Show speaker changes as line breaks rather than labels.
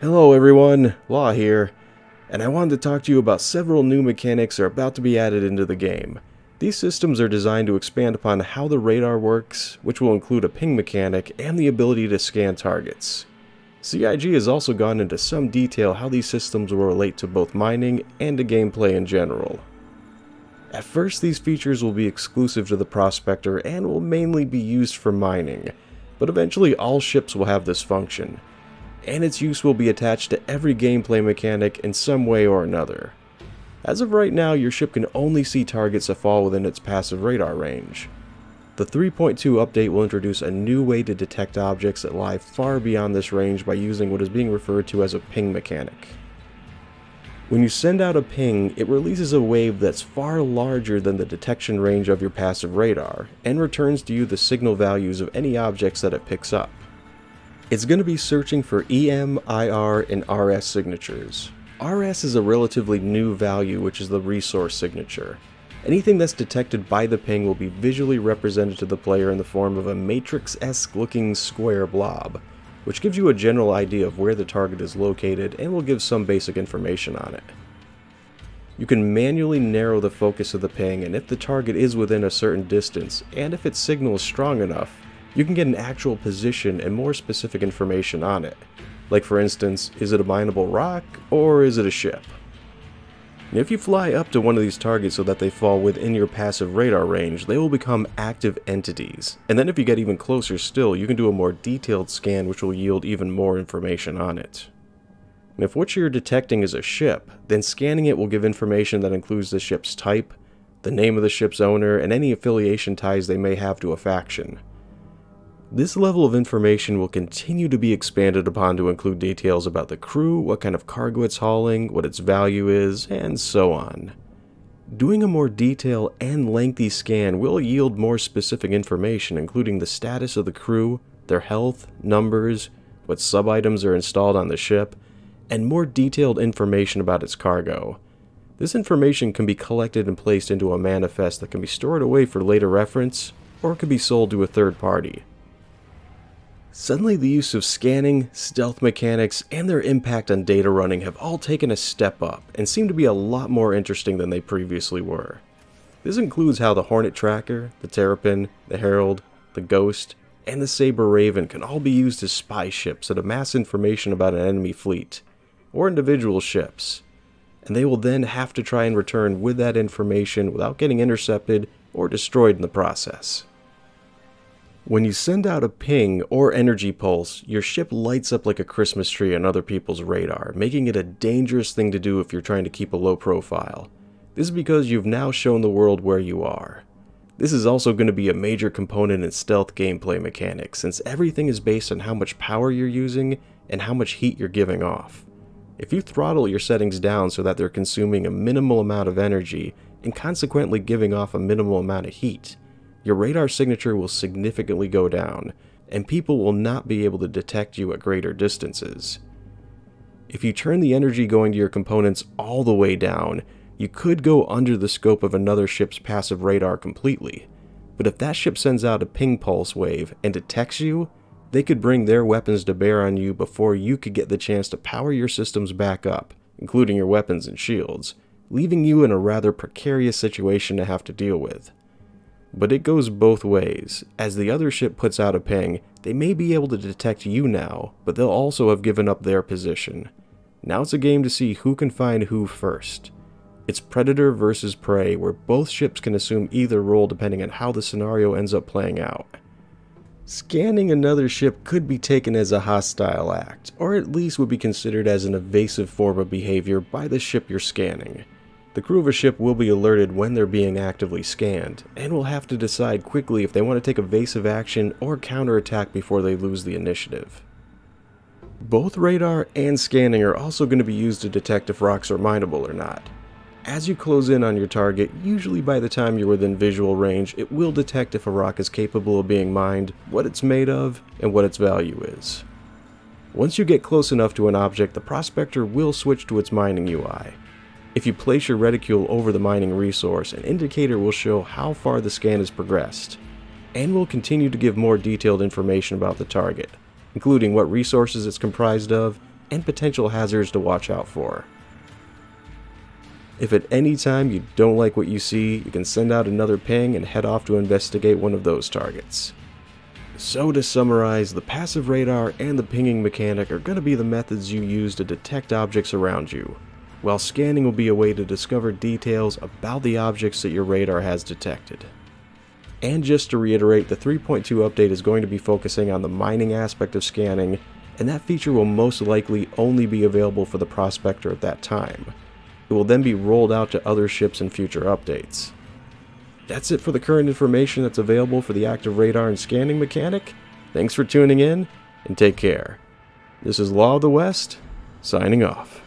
Hello everyone, Law here, and I wanted to talk to you about several new mechanics that are about to be added into the game. These systems are designed to expand upon how the radar works, which will include a ping mechanic and the ability to scan targets. CIG has also gone into some detail how these systems will relate to both mining and to gameplay in general. At first, these features will be exclusive to the Prospector and will mainly be used for mining, but eventually all ships will have this function, and its use will be attached to every gameplay mechanic in some way or another. As of right now, your ship can only see targets that fall within its passive radar range. The 3.2 update will introduce a new way to detect objects that lie far beyond this range by using what is being referred to as a ping mechanic. When you send out a ping, it releases a wave that's far larger than the detection range of your passive radar, and returns to you the signal values of any objects that it picks up. It's going to be searching for EM, IR, and RS signatures. RS is a relatively new value, which is the resource signature. Anything that's detected by the ping will be visually represented to the player in the form of a matrix-esque looking square blob, which gives you a general idea of where the target is located and will give some basic information on it. You can manually narrow the focus of the ping, and if the target is within a certain distance, and if its signal is strong enough, you can get an actual position and more specific information on it. Like for instance, is it a mineable rock or is it a ship? And if you fly up to one of these targets so that they fall within your passive radar range, they will become active entities. And then if you get even closer still, you can do a more detailed scan which will yield even more information on it. And if what you're detecting is a ship, then scanning it will give information that includes the ship's type, the name of the ship's owner, and any affiliation ties they may have to a faction. This level of information will continue to be expanded upon to include details about the crew, what kind of cargo it's hauling, what its value is, and so on. Doing a more detailed and lengthy scan will yield more specific information, including the status of the crew, their health, numbers, what sub-items are installed on the ship, and more detailed information about its cargo. This information can be collected and placed into a manifest that can be stored away for later reference, or it can be sold to a third party. Suddenly the use of scanning, stealth mechanics, and their impact on data running have all taken a step up and seem to be a lot more interesting than they previously were. This includes how the Hornet Tracker, the Terrapin, the Herald, the Ghost, and the Saber Raven can all be used as spy ships that amass information about an enemy fleet, or individual ships, and they will then have to try and return with that information without getting intercepted or destroyed in the process. When you send out a ping or energy pulse, your ship lights up like a Christmas tree on other people's radar, making it a dangerous thing to do if you're trying to keep a low profile. This is because you've now shown the world where you are. This is also going to be a major component in stealth gameplay mechanics, since everything is based on how much power you're using and how much heat you're giving off. If you throttle your settings down so that they're consuming a minimal amount of energy and consequently giving off a minimal amount of heat, your radar signature will significantly go down, and people will not be able to detect you at greater distances. If you turn the energy going to your components all the way down, you could go under the scope of another ship's passive radar completely, but if that ship sends out a ping pulse wave and detects you, they could bring their weapons to bear on you before you could get the chance to power your systems back up, including your weapons and shields, leaving you in a rather precarious situation to have to deal with. But it goes both ways. As the other ship puts out a ping, they may be able to detect you now, but they'll also have given up their position. Now it's a game to see who can find who first. It's predator versus prey, where both ships can assume either role depending on how the scenario ends up playing out. Scanning another ship could be taken as a hostile act, or at least would be considered as an evasive form of behavior by the ship you're scanning. The crew of a ship will be alerted when they're being actively scanned, and will have to decide quickly if they want to take evasive action or counterattack before they lose the initiative. Both radar and scanning are also going to be used to detect if rocks are mineable or not. As you close in on your target, usually by the time you're within visual range, it will detect if a rock is capable of being mined, what it's made of, and what its value is. Once you get close enough to an object, the Prospector will switch to its mining UI. If you place your reticule over the mining resource, an indicator will show how far the scan has progressed, and will continue to give more detailed information about the target, including what resources it's comprised of, and potential hazards to watch out for. If at any time you don't like what you see, you can send out another ping and head off to investigate one of those targets. So to summarize, the passive radar and the pinging mechanic are going to be the methods you use to detect objects around you, while scanning will be a way to discover details about the objects that your radar has detected. And just to reiterate, the 3.2 update is going to be focusing on the mining aspect of scanning, and that feature will most likely only be available for the Prospector at that time. It will then be rolled out to other ships in future updates. That's it for the current information that's available for the active radar and scanning mechanic. Thanks for tuning in, and take care. This is Law of the West, signing off.